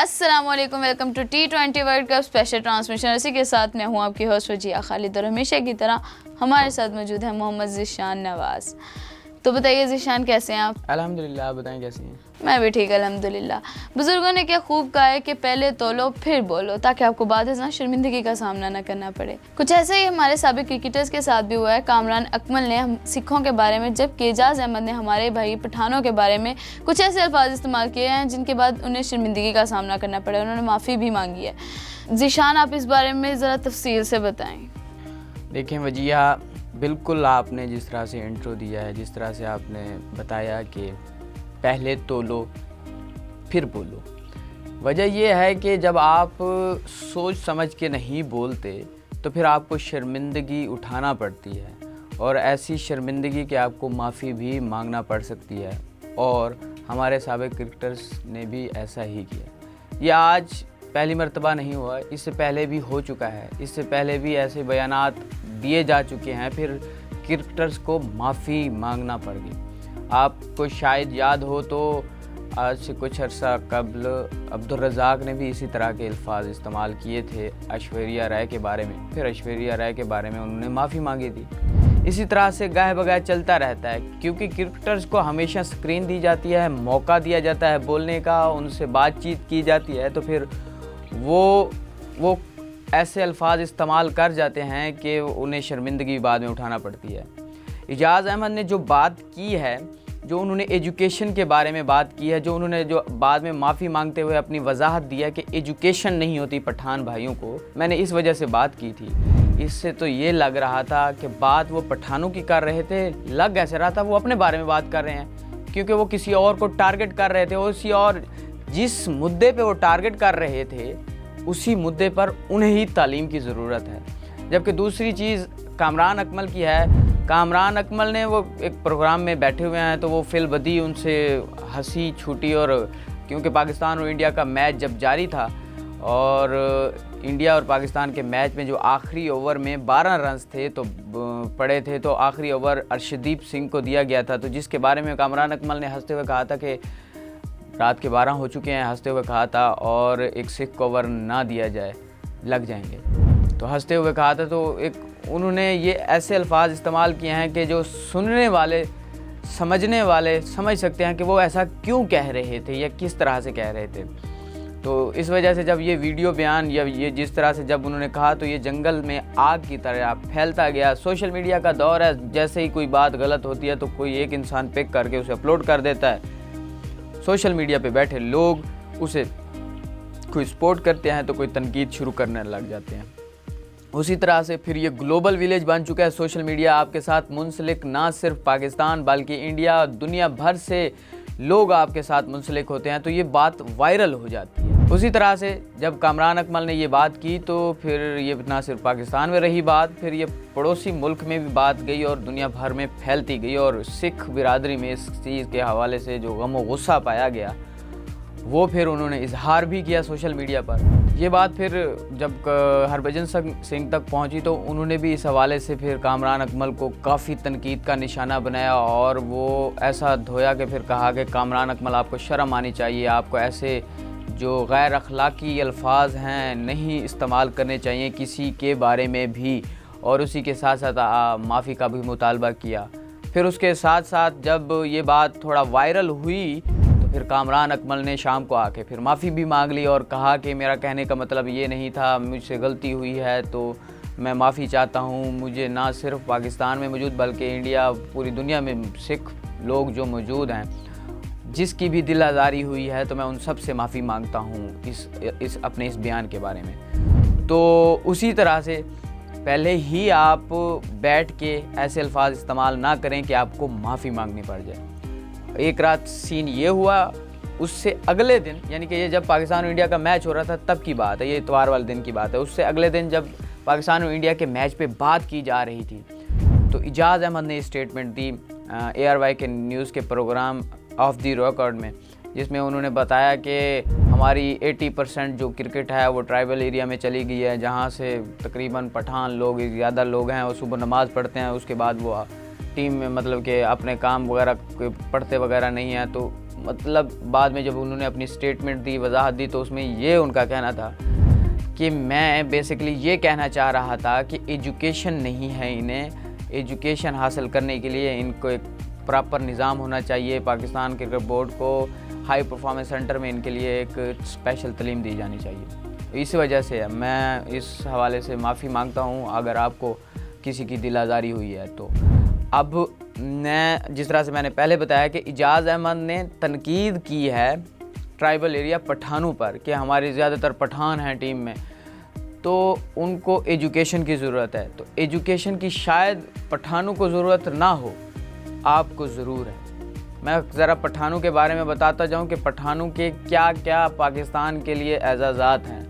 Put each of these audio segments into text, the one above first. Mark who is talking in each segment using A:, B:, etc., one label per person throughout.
A: अस्सलामुअलैकुम, welcome to T20 world cup special transmission. इसी के साथ मैं हूँ आपकी होस्ट वजिया खालिद और हमेशा की तरह हमारे साथ मौजूद है मोहम्मद ज़ीशान नवाज़। तो बताइए ज़ीशान, कैसे हैं आप?
B: अल्हम्दुलिल्लाह, आप बताएं कैसी हैं?
A: मैं भी ठीक, अल्हम्दुलिल्लाह। बुज़ुर्गों ने क्या खूब कहा है कि पहले तोलो फिर बोलो, ताकि आपको बाद में शर्मिंदगी का सामना न करना पड़े। कुछ ऐसे ही हमारे साबिक क्रिकेटर्स के साथ भी हुआ है। कामरान अकमल ने हम सिखों के बारे में, जबकि एजाज़ अहमद ने हमारे भाई पठानों के बारे में कुछ ऐसे अल्फाज इस्तेमाल किए हैं जिनके बाद उन्हें शर्मिंदगी का सामना करना पड़ा। उन्होंने माफ़ी भी मांगी है। ज़ीशान, आप इस बारे में ज़रा तफसील से बताएँ।
B: देखें वजिया, बिल्कुल आपने जिस तरह से इंट्रो दिया है, जिस तरह से आपने बताया कि पहले तोलो फिर बोलो, वजह यह है कि जब आप सोच समझ के नहीं बोलते तो फिर आपको शर्मिंदगी उठाना पड़ती है, और ऐसी शर्मिंदगी कि आपको माफ़ी भी मांगना पड़ सकती है। और हमारे साबिक क्रिकेटर्स ने भी ऐसा ही किया। ये आज पहली मर्तबा नहीं हुआ, इससे पहले भी हो चुका है। इससे पहले भी ऐसे बयानात दिए जा चुके हैं, फिर क्रिकेटर्स को माफ़ी मांगना पड़ गई। आपको शायद याद हो तो आज से कुछ अर्सा कबल अब्दुल रज़ाक ने भी इसी तरह के अल्फाज इस्तेमाल किए थे ऐश्वर्या राय के बारे में। फिर ऐश्वर्या राय के बारे में उन्होंने माफ़ी मांगी थी। इसी तरह से गाह बगाह चलता रहता है, क्योंकि क्रिकेटर्स को हमेशा स्क्रीन दी जाती है, मौका दिया जाता है बोलने का, उनसे बातचीत की जाती है, तो फिर वो ऐसे अल्फाज इस्तेमाल कर जाते हैं कि उन्हें शर्मिंदगी बाद में उठाना पड़ती है। एजाज़ अहमद ने जो बात की है, जो उन्होंने एजुकेशन के बारे में बात की है, जो बाद में माफ़ी मांगते हुए अपनी वजाहत दिया कि एजुकेशन नहीं होती पठान भाइयों को, मैंने इस वजह से बात की थी। इससे तो ये लग रहा था कि बात वो पठानों की कर रहे थे, लग ऐसे रहा था वो अपने बारे में बात कर रहे हैं, क्योंकि वो किसी और को टारगेट कर रहे थे। उसी और जिस मुद्दे पे वो टारगेट कर रहे थे, उसी मुद्दे पर उन्हें ही तालीम की ज़रूरत है। जबकि दूसरी चीज़ कामरान अकमल की है। कामरान अकमल ने वो एक प्रोग्राम में बैठे हुए हैं, तो वो फिल बदी उनसे हंसी छूटी, और क्योंकि पाकिस्तान और इंडिया का मैच जब जारी था और इंडिया और पाकिस्तान के मैच में जो आखिरी ओवर में 12 रन्स थे तो पड़े थे, तो आखिरी ओवर अर्शदीप सिंह को दिया गया था, तो जिसके बारे में कामरान अकमल ने हंसते हुए कहा था कि रात के 12 हो चुके हैं, हंसते हुए कहा था, और एक सिख को ओवर ना दिया जाए लग जाएंगे, तो हंसते हुए कहा था। तो एक उन्होंने ये ऐसे अल्फाज इस्तेमाल किए हैं कि जो सुनने वाले, समझने वाले समझ सकते हैं कि वो ऐसा क्यों कह रहे थे या किस तरह से कह रहे थे। तो इस वजह से जब ये वीडियो बयान या ये जिस तरह से जब उन्होंने कहा, तो ये जंगल में आग की तरह फैलता गया। सोशल मीडिया का दौर है, जैसे ही कोई बात गलत होती है तो कोई एक इंसान पिक करके उसे अपलोड कर देता है। सोशल मीडिया पे बैठे लोग उसे कोई सपोर्ट करते हैं तो कोई तनकीद शुरू करने लग जाते हैं। उसी तरह से फिर ये ग्लोबल विलेज बन चुका है सोशल मीडिया। आपके साथ मुंसलिक ना सिर्फ पाकिस्तान बल्कि इंडिया, दुनिया भर से लोग आपके साथ मुंसलिक होते हैं, तो ये बात वायरल हो जाती है। उसी तरह से जब कामरान अकमल ने ये बात की, तो फिर ये ना सिर्फ पाकिस्तान में रही बात, फिर ये पड़ोसी मुल्क में भी बात गई और दुनिया भर में फैलती गई, और सिख बिरादरी में इस चीज़ के हवाले से जो गम व गुस्सा पाया गया, वो फिर उन्होंने इजहार भी किया सोशल मीडिया पर। ये बात फिर जब हरभजन सिंह तक पहुंची, तो उन्होंने भी इस हवाले से फिर कामरान अकमल को काफ़ी तनकीद का निशाना बनाया, और वो ऐसा धोया कि फिर कहा कि कामरान अकमल, आपको शर्म आनी चाहिए, आपको ऐसे जो गैर अखलाकी अल्फाज हैं नहीं इस्तेमाल करने चाहिए किसी के बारे में भी। और उसी के साथ साथ माफ़ी का भी मुतालबा किया। फिर उसके साथ साथ जब ये बात थोड़ा वायरल हुई, फिर कामरान अकमल ने शाम को आके फिर माफ़ी भी मांग ली और कहा कि मेरा कहने का मतलब ये नहीं था, मुझसे गलती हुई है, तो मैं माफ़ी चाहता हूँ। मुझे ना सिर्फ पाकिस्तान में मौजूद बल्कि इंडिया, पूरी दुनिया में सिख लोग जो मौजूद हैं, जिसकी भी दिल आज़ारी हुई है, तो मैं उन सब से माफ़ी मांगता हूँ इस अपने इस बयान के बारे में। तो उसी तरह से पहले ही आप बैठ के ऐसे अल्फाज इस्तेमाल ना करें कि आपको माफ़ी मांगनी पड़ जाए। एक रात सीन ये हुआ, उससे अगले दिन, यानी कि ये जब पाकिस्तान और इंडिया का मैच हो रहा था तब की बात है, ये इतवार वाले दिन की बात है। उससे अगले दिन जब पाकिस्तान और इंडिया के मैच पे बात की जा रही थी, तो एजाज़ अहमद ने स्टेटमेंट दी ARY के न्यूज़ के प्रोग्राम ऑफ द रिकॉर्ड में, जिसमें उन्होंने बताया कि हमारी 80% जो क्रिकेट है वो ट्राइबल एरिया में चली गई है, जहाँ से तकरीबन पठान लोग ज़्यादा लोग हैं, वो सुबह नमाज़ पढ़ते हैं, उसके बाद वो टीम में मतलब कि अपने काम वगैरह पढ़ते वगैरह नहीं है। तो मतलब बाद में जब उन्होंने अपनी स्टेटमेंट दी, वजाहत दी, तो उसमें ये उनका कहना था कि मैं बेसिकली ये कहना चाह रहा था कि एजुकेशन नहीं है इन्हें, एजुकेशन हासिल करने के लिए इनको एक प्रॉपर निज़ाम होना चाहिए। पाकिस्तान क्रिकेट बोर्ड को हाई परफॉर्मेंस सेंटर में इनके लिए एक स्पेशल तालीम दी जानी चाहिए। इस वजह से मैं इस हवाले से माफ़ी मांगता हूँ अगर आपको किसी की दिल आज़ारी हुई है। तो अब मैं जिस तरह से मैंने पहले बताया कि इजाज़ अहमद ने तनकीद की है ट्राइबल एरिया पठानों पर कि हमारे ज़्यादातर पठान हैं टीम में, तो उनको एजुकेशन की ज़रूरत है। तो एजुकेशन की शायद पठानों को ज़रूरत ना हो, आपको ज़रूर है। मैं ज़रा पठानों के बारे में बताता जाऊं कि पठानों के क्या क्या पाकिस्तान के लिए एजाज़ात हैं।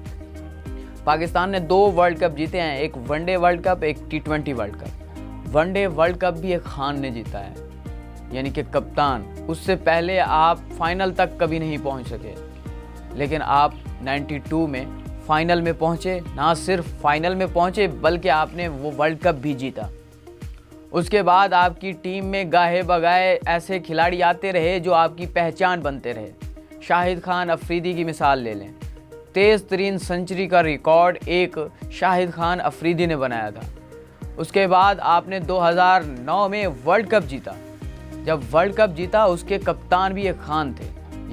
B: पाकिस्तान ने 2 वर्ल्ड कप जीते हैं, एक वनडे वर्ल्ड कप, एक T20 world cup. One day world cup भी एक खान ने जीता है, यानी कि कप्तान। उससे पहले आप फाइनल तक कभी नहीं पहुंच सके, लेकिन आप 92 में फ़ाइनल में पहुंचे। ना सिर्फ फाइनल में पहुंचे बल्कि आपने वो वर्ल्ड कप भी जीता। उसके बाद आपकी टीम में गाहे बगाए ऐसे खिलाड़ी आते रहे जो आपकी पहचान बनते रहे। शाहिद खान अफरीदी की मिसाल ले लें, तेज़ तरीन सेंचुरी का रिकॉर्ड एक शाहिद खान अफरीदी ने बनाया था। उसके बाद आपने 2009 में वर्ल्ड कप जीता। जब वर्ल्ड कप जीता उसके कप्तान भी एक खान थे,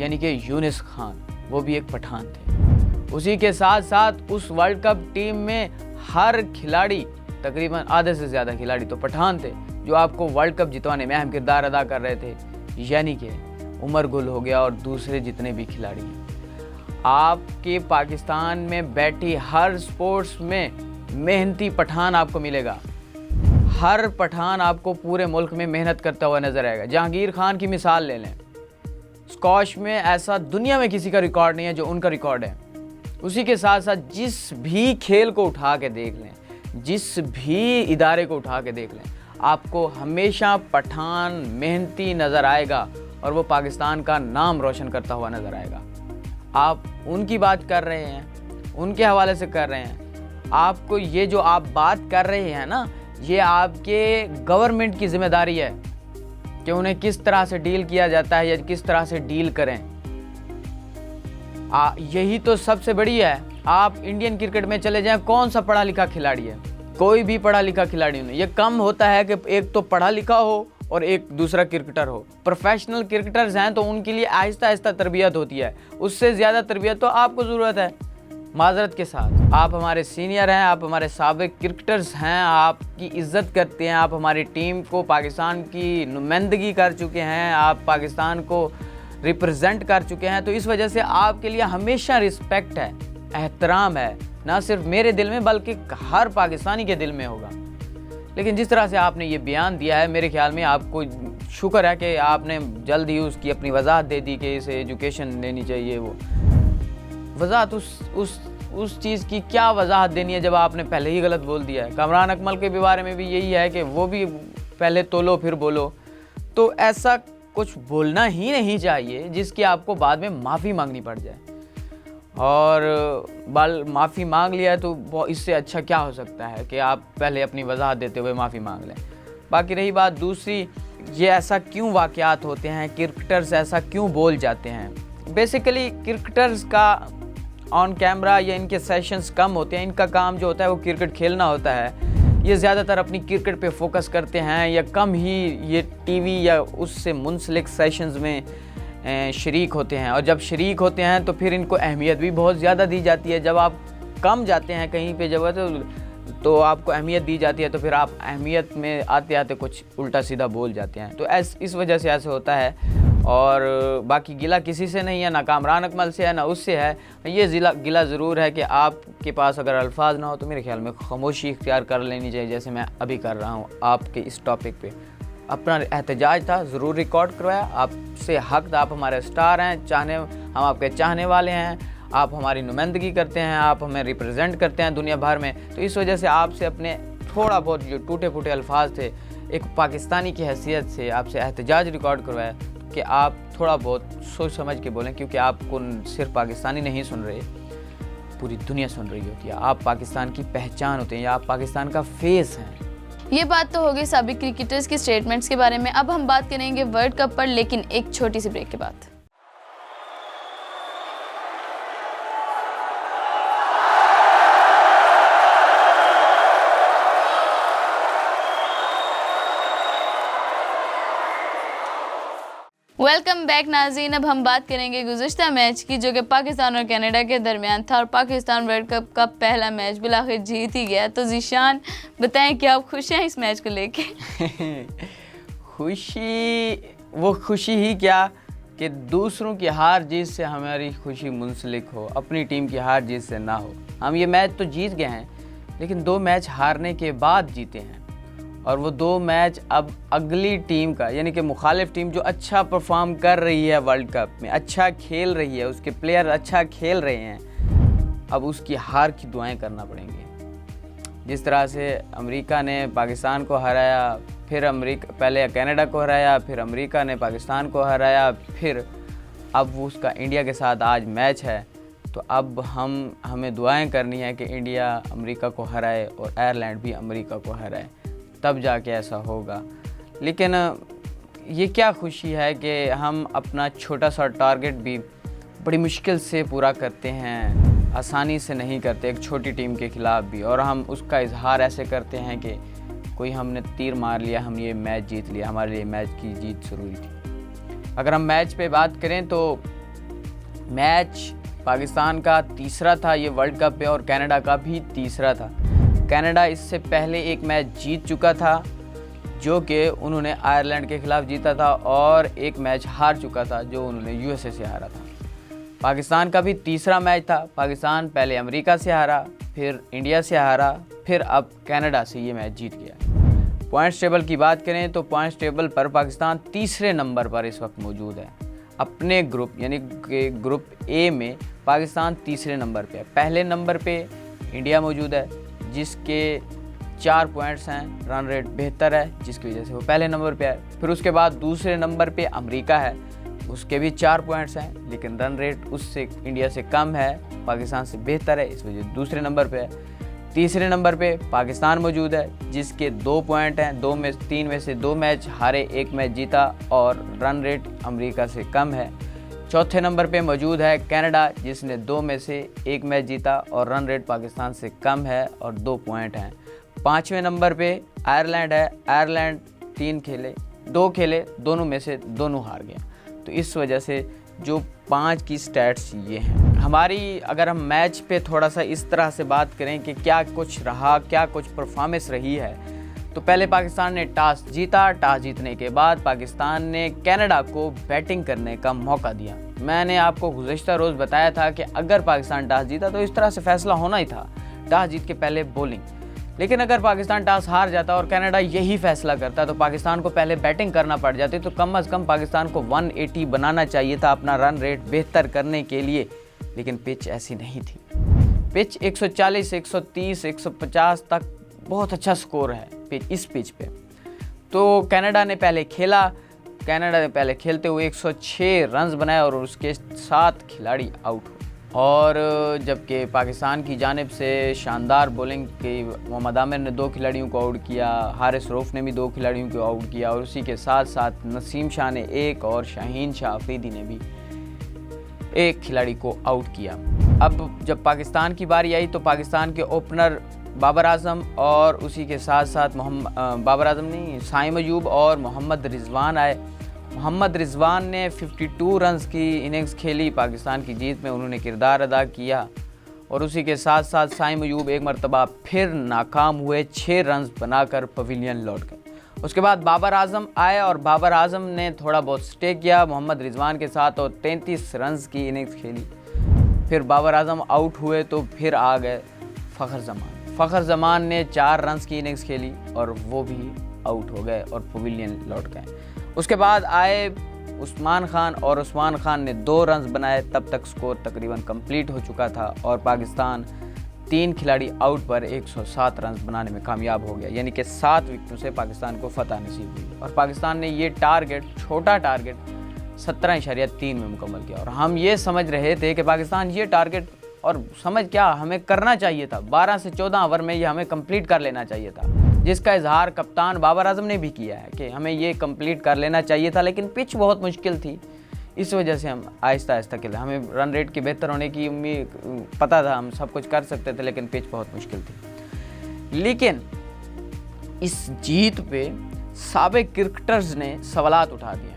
B: यानी कि यूनिस खान, वो भी एक पठान थे। उसी के साथ साथ उस वर्ल्ड कप टीम में हर खिलाड़ी, तकरीबन आधे से ज़्यादा खिलाड़ी तो पठान थे, जो आपको वर्ल्ड कप जितवाने में अहम किरदार अदा कर रहे थे, यानी कि उमर गुल हो गया और दूसरे जितने भी खिलाड़ी हैं। आपके पाकिस्तान में बैठी हर स्पोर्ट्स में मेहनती पठान आपको मिलेगा। हर पठान आपको पूरे मुल्क में मेहनत करता हुआ नजर आएगा। जहांगीर खान की मिसाल ले लें, स्क्वॉश में ऐसा दुनिया में किसी का रिकॉर्ड नहीं है जो उनका रिकॉर्ड है। उसी के साथ साथ जिस भी खेल को उठा के देख लें, जिस भी इदारे को उठा के देख लें, आपको हमेशा पठान मेहनती नज़र आएगा और वो पाकिस्तान का नाम रोशन करता हुआ नज़र आएगा। आप उनकी बात कर रहे हैं, उनके हवाले से कर रहे हैं। आपको ये जो आप बात कर रहे हैं ना, ये आपके गवर्नमेंट की जिम्मेदारी है कि उन्हें किस तरह से डील किया जाता है या किस तरह से डील करें। यही तो सबसे बड़ी है। आप इंडियन क्रिकेट में चले जाएं, कौन सा पढ़ा लिखा खिलाड़ी है? कोई भी पढ़ा लिखा खिलाड़ी नहीं। ये कम होता है कि एक तो पढ़ा लिखा हो और एक दूसरा क्रिकेटर हो। प्रोफेशनल क्रिकेटर्स हैं तो उनके लिए आहिस्ता आहिस्ता तरबियत होती है, उससे ज़्यादा तरबियत तो आपको ज़रूरत है। माजरत के साथ, आप हमारे सीनियर हैं, आप हमारे साबिक क्रिकेटर्स हैं, आपकी इज़्ज़त करते हैं, आप हमारी टीम को, पाकिस्तान की नुमाइंदगी कर चुके हैं, आप पाकिस्तान को रिप्रेजेंट कर चुके हैं। तो इस वजह से आपके लिए हमेशा रिस्पेक्ट है, एहतराम है, ना सिर्फ मेरे दिल में बल्कि हर पाकिस्तानी के दिल में होगा। लेकिन जिस तरह से आपने ये बयान दिया है, मेरे ख्याल में आपको शुक्र है कि आपने जल्द ही उसकी अपनी वजाहत दे दी कि इसे एजुकेशन देनी चाहिए। वो वजाहत उस चीज़ की क्या वजाहत देनी है जब आपने पहले ही गलत बोल दिया है। कामरान अकमल के बारे में भी यही है कि वो भी पहले तोलो फिर बोलो। तो ऐसा कुछ बोलना ही नहीं चाहिए जिसकी आपको बाद में माफ़ी मांगनी पड़ जाए। और माफ़ी मांग लिया है तो इससे अच्छा क्या हो सकता है कि आप पहले अपनी वजाहत देते हुए माफ़ी मांग लें। बाकी रही बात दूसरी, ये ऐसा क्यों वाक़यात होते हैं, क्रिकेटर्स ऐसा क्यों बोल जाते हैं। बेसिकली क्रिकेटर्स का ऑन कैमरा या इनके सेशंस कम होते हैं। इनका काम जो होता है वो क्रिकेट खेलना होता है। ये ज़्यादातर अपनी क्रिकेट पे फोकस करते हैं या कम ही ये टीवी या उससे मुंसलिक सेशंस में शरीक होते हैं। और जब शरीक होते हैं तो फिर इनको अहमियत भी बहुत ज़्यादा दी जाती है। जब आप कम जाते हैं कहीं पे जब तो आपको अहमियत दी जाती है, तो फिर आप अहमियत में आते आते कुछ उल्टा सीधा बोल जाते हैं। तो इस वजह से ऐसे होता है। और बाकी गिला किसी से नहीं है, ना कामरान अकमल से है ना उससे है। ये गिला ज़रूर है कि आपके पास अगर अल्फाज ना हो तो मेरे ख्याल में खामोशी इख्तियार कर लेनी चाहिए, जैसे मैं अभी कर रहा हूँ आपके इस टॉपिक पे। अपना एहतजाज था, ज़रूर रिकॉर्ड करवाया, आपसे हक था। आप हमारे स्टार हैं, हम आपके चाहने वाले हैं, आप हमारी नुमाइंदगी करते हैं, आप हमें रिप्रेजेंट करते हैं दुनिया भर में। तो इस वजह से आपसे अपने थोड़ा बहुत जो टूटे फूटे अल्फाज थे, एक पाकिस्तानी की हैसियत से आपसे एहतजाज रिकॉर्ड करवाया कि आप थोड़ा बहुत सोच समझ के बोलें, क्योंकि आपको सिर्फ पाकिस्तानी नहीं सुन रहे, पूरी दुनिया सुन रही होती है। आप पाकिस्तान की पहचान होते हैं या आप पाकिस्तान का फेस हैं।
A: ये बात तो होगी साबिक क्रिकेटर्स की स्टेटमेंट्स के बारे में। अब हम बात करेंगे वर्ल्ड कप पर, लेकिन एक छोटी सी ब्रेक के बाद। वेलकम बैक नाज़रीन। अब हम बात करेंगे गुज़िश्ता मैच की जो कि पाकिस्तान और कनाडा के दरमियान था और पाकिस्तान वर्ल्ड कप का पहला मैच बिलाखिर जीत ही गया। तो ज़ीशान बताएं कि आप खुश हैं इस मैच को लेके?
B: खुशी ही क्या कि दूसरों की हार जीत से हमारी खुशी मुंसलिक हो, अपनी टीम की हार जीत से ना हो। हम ये मैच तो जीत गए हैं लेकिन 2 मैच हारने के बाद जीते हैं और वो 2 मैच अब अगली टीम का यानी कि मुखालिफ टीम जो अच्छा परफॉर्म कर रही है वर्ल्ड कप में, अच्छा खेल रही है, उसके प्लेयर अच्छा खेल रहे हैं, अब उसकी हार की दुआएं करना पड़ेंगी। जिस तरह से अमेरिका ने पाकिस्तान को हराया, फिर पहले कनाडा को हराया, फिर अमेरिका ने पाकिस्तान को हराया, फिर अब वो उसका इंडिया के साथ आज मैच है। तो अब हमें दुआएं करनी है कि इंडिया अमेरिका को हराए और आयरलैंड भी अमेरिका को हराए, तब जाके ऐसा होगा। लेकिन ये क्या खुशी है कि हम अपना छोटा सा टारगेट भी बड़ी मुश्किल से पूरा करते हैं, आसानी से नहीं करते एक छोटी टीम के ख़िलाफ़ भी, और हम उसका इजहार ऐसे करते हैं कि कोई हमने तीर मार लिया, हम ये मैच जीत लिया, हमारे लिए मैच की जीत ज़रूरी थी। अगर हम मैच पे बात करें तो मैच पाकिस्तान का तीसरा था ये वर्ल्ड कप पे और कनाडा का भी तीसरा था। कनाडा इससे पहले एक मैच जीत चुका था जो कि उन्होंने आयरलैंड के ख़िलाफ़ जीता था और एक मैच हार चुका था जो उन्होंने यूएसए से हारा था। पाकिस्तान का भी तीसरा मैच था। पाकिस्तान पहले अमेरिका से हारा, फिर इंडिया से हारा, फिर अब कनाडा से ये मैच जीत गया। पॉइंट्स टेबल की बात करें तो पॉइंट्स टेबल पर पाकिस्तान तीसरे नंबर पर इस वक्त मौजूद है। अपने ग्रुप यानी कि ग्रुप ए में पाकिस्तान तीसरे नंबर पे है। पहले नंबर पे इंडिया मौजूद है जिसके 4 पॉइंट्स हैं, रन रेट बेहतर है जिसकी वजह से वो पहले नंबर पे है। फिर उसके बाद दूसरे नंबर पे अमेरिका है, उसके भी 4 पॉइंट्स हैं लेकिन रन रेट उससे इंडिया से कम है, पाकिस्तान से बेहतर है, इस वजह दूसरे नंबर पे है। तीसरे नंबर पे पाकिस्तान मौजूद है जिसके 2 पॉइंट हैं, 3 में से 2 मैच हारे, 1 मैच जीता और रन रेट अमेरिका से कम है। चौथे नंबर पे मौजूद है कनाडा जिसने 2 में से 1 मैच जीता और रन रेट पाकिस्तान से कम है और 2 पॉइंट हैं। 5वें नंबर पे आयरलैंड है। आयरलैंड 2 खेले, दोनों में से दोनों हार गया। तो इस वजह से जो 5 की स्टैट्स ये हैं। हमारी अगर हम मैच पे थोड़ा सा इस तरह से बात करें कि क्या कुछ रहा, क्या कुछ परफॉर्मेंस रही है, तो पहले पाकिस्तान ने टॉस जीता। टॉस जीतने के बाद पाकिस्तान ने कनाडा को बैटिंग करने का मौका दिया। मैंने आपको गुज़िश्ता रोज़ बताया था कि अगर पाकिस्तान टॉस जीता तो इस तरह से फैसला होना ही था, टॉस जीत के पहले बॉलिंग। लेकिन अगर पाकिस्तान टॉस हार जाता और कनाडा यही फैसला करता तो पाकिस्तान को पहले बैटिंग करना पड़ जाती, तो कम से कम पाकिस्तान को 180 बनाना चाहिए था अपना रन रेट बेहतर करने के लिए। लेकिन पिच ऐसी नहीं थी। पिच 140, 130, 150 तक बहुत अच्छा स्कोर है इस पिच पे। तो कनाडा ने पहले खेला, कनाडा ने पहले खेलते हुए 106 रन्स बनाए और उसके 7 खिलाड़ी आउट हुए। और जबकि पाकिस्तान की जानिब से शानदार बॉलिंग की मोहम्मद आमिर ने 2 खिलाड़ियों को आउट किया, हारिस रऊफ ने भी 2 खिलाड़ियों को आउट किया और उसी के साथ साथ नसीम शाह ने 1 और शाहीन शाह अफरीदी ने भी 1 खिलाड़ी को आउट किया। अब जब पाकिस्तान की बारी आई तो पाकिस्तान के ओपनर बाबर आजम और उसी के साथ साथ साइम अयूब और मोहम्मद रिजवान आए। मोहम्मद रिजवान ने 52 रन्स की इनिंग्स खेली पाकिस्तान की जीत में, उन्होंने किरदार अदा किया। और उसी के साथ साथ साइम अयूब एक मरतबा फिर नाकाम हुए, 6 रन्स बनाकर पवेलियन लौट गए। उसके बाद बाबर आजम आए और बाबर आजम ने थोड़ा बहुत स्टे किया मोहम्मद रिजवान के साथ और 33 रन्स की इनिंग्स खेली। फिर बाबर आजम आउट हुए तो फिर आ गए फ़खर जमान ने 4 रन्स की इनिंग्स खेली और वो भी आउट हो गए और पवेलियन लौट गए। उसके बाद आए उस्मान खान और उस्मान खान ने 2 रन्स बनाए, तब तक स्कोर तकरीबन कंप्लीट हो चुका था और पाकिस्तान 3 खिलाड़ी आउट पर 107 रन्स बनाने में कामयाब हो गया, यानी कि 7 विकेटों से पाकिस्तान को फतह नसीब हुई और पाकिस्तान ने ये छोटा टारगेट 17.3 में मुकम्मल किया। और हम ये समझ रहे थे कि पाकिस्तान ये टारगेट, और समझ क्या हमें करना चाहिए था, 12 से 14 ओवर में ये हमें कंप्लीट कर लेना चाहिए था, जिसका इजहार कप्तान बाबर आजम ने भी किया है कि हमें ये कंप्लीट कर लेना चाहिए था। लेकिन पिच बहुत मुश्किल थी, इस वजह से हम आहिस्ता आहिस्ता खेले। हमें रन रेट की बेहतर होने की उम्मीद, पता था हम सब कुछ कर सकते थे, लेकिन पिच बहुत मुश्किल थी। लेकिन इस जीत पे साबिक क्रिकेटर्स ने सवालात उठा दिए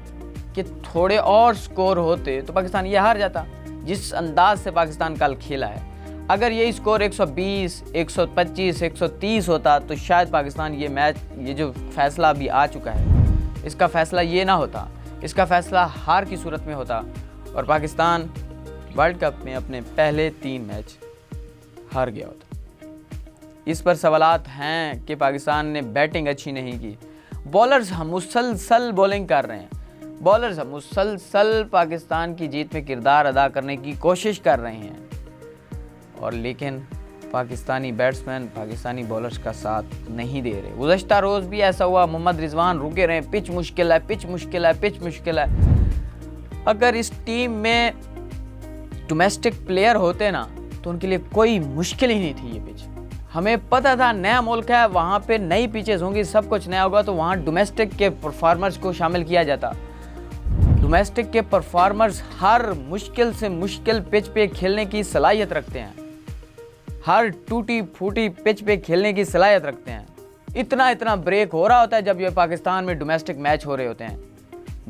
B: कि थोड़े और स्कोर होते तो पाकिस्तान ये हार जाता। जिस अंदाज से पाकिस्तान कल खेला है, अगर ये स्कोर 120, 125, 130 होता तो शायद पाकिस्तान ये मैच, ये जो फैसला अभी आ चुका है, इसका फैसला ये ना होता, इसका फैसला हार की सूरत में होता और पाकिस्तान वर्ल्ड कप में अपने पहले 3 मैच हार गया होता। इस पर सवालात हैं कि पाकिस्तान ने बैटिंग अच्छी नहीं की, बॉलर्स हम मुसलसल बॉलिंग कर रहे हैं, बॉलर्स हम मुसलसल पाकिस्तान की जीत में किरदार अदा करने की कोशिश कर रहे हैं, और लेकिन पाकिस्तानी बैट्समैन पाकिस्तानी बॉलर्स का साथ नहीं दे रहे। गुज़श्ता रोज़ भी ऐसा हुआ, मोहम्मद रिजवान रुके रहे, पिच मुश्किल है, पिच मुश्किल है, पिच मुश्किल है। अगर इस टीम में डोमेस्टिक प्लेयर होते ना तो उनके लिए कोई मुश्किल ही नहीं थी ये पिच। हमें पता था नया मुल्क है, वहाँ पे नई पिचेस होंगी, सब कुछ नया होगा, तो वहाँ डोमेस्टिक के परफॉर्मर्स को शामिल किया जाता। डोमेस्टिक के परफॉर्मर्स हर मुश्किल से मुश्किल पिच पे खेलने की सलाहियत रखते हैं, हर टूटी फूटी पिच पे खेलने की सलाहियत रखते हैं। इतना ब्रेक हो रहा होता है जब ये पाकिस्तान में डोमेस्टिक मैच हो रहे होते हैं।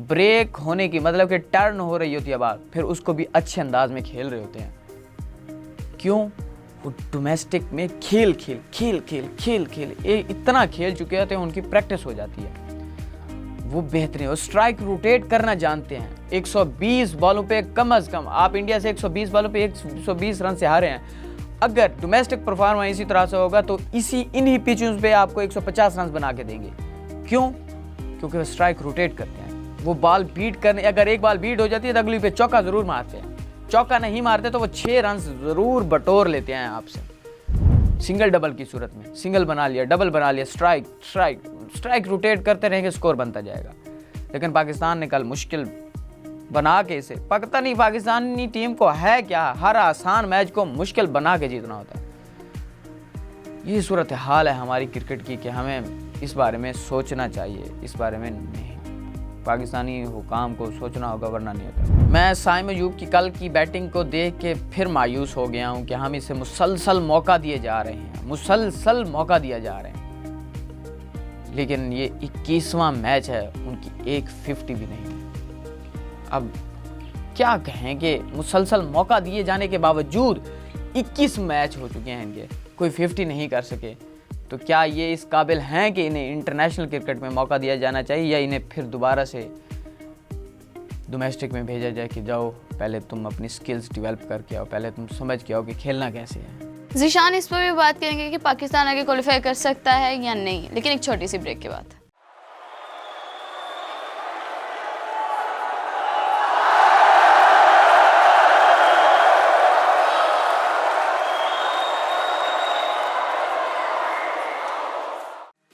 B: ब्रेक होने की मतलब कि टर्न हो रही होती है बात, फिर उसको भी अच्छे अंदाज में खेल रहे होते हैं। क्यों? वो डोमेस्टिक में खेल इतना खेल चुके होते हैं, उनकी प्रैक्टिस हो जाती है, वो बेहतरीन, वो स्ट्राइक रोटेट करना जानते हैं। 120 बॉलों पे कम से कम, आप इंडिया से 120 बॉलों पे 120 रन से हारे हैं। अगर डोमेस्टिक परफॉर्मेंस इसी तरह से होगा तो इन्हीं पिचेस पे आपको 150 रन बना के देंगे। क्यों? क्योंकि वो स्ट्राइक रोटेट करते हैं, वो बॉल बीट करने, अगर एक बॉल बीट हो जाती है तो अगली पे चौका जरूर मारते हैं, चौका नहीं मारते तो वो 6 रन जरूर बटोर लेते हैं आपसे, सिंगल डबल की सूरत में। सिंगल बना लिया, डबल बना लिया, स्ट्राइक रोटेट करते रहेंगे, स्कोर बनता जाएगा। लेकिन पाकिस्तान ने कल मुश्किल बना के इसे, पता नहीं पाकिस्तानी टीम को है क्या, हर आसान मैच को मुश्किल बना के जीतना होता है। ये सूरत हाल है हमारी क्रिकेट की कि हमें इस बारे में सोचना चाहिए, इस बारे में नहीं, पाकिस्तानी हुकाम को सोचना होगा, वरना नहीं होता। मैं साइम अयूब की कल की बैटिंग को देख के फिर मायूस हो गया हूँ कि हम इसे मुसलसल मौका दिए जा रहे हैं, मुसलसल मौका दिया जा रहे हैं, लेकिन ये 21वां मैच है, उनकी एक 50 भी नहीं है। अब क्या कहें कि मुसलसल मौका दिए जाने के बावजूद 21 मैच हो चुके हैं इनके, कोई 50 नहीं कर सके, तो क्या ये इस काबिल हैं कि इन्हें इंटरनेशनल क्रिकेट में मौका दिया जाना चाहिए, या इन्हें फिर दोबारा से डोमेस्टिक में भेजा जाए कि जाओ पहले तुम अपनी स्किल्स डेवलप करके आओ, पहले तुम समझ के आओ कि खेलना कैसे है।
A: ज़ीशान इस पर भी बात करेंगे कि पाकिस्तान आगे क्वालिफाई कर सकता है या नहीं, लेकिन एक छोटी सी ब्रेक के बाद।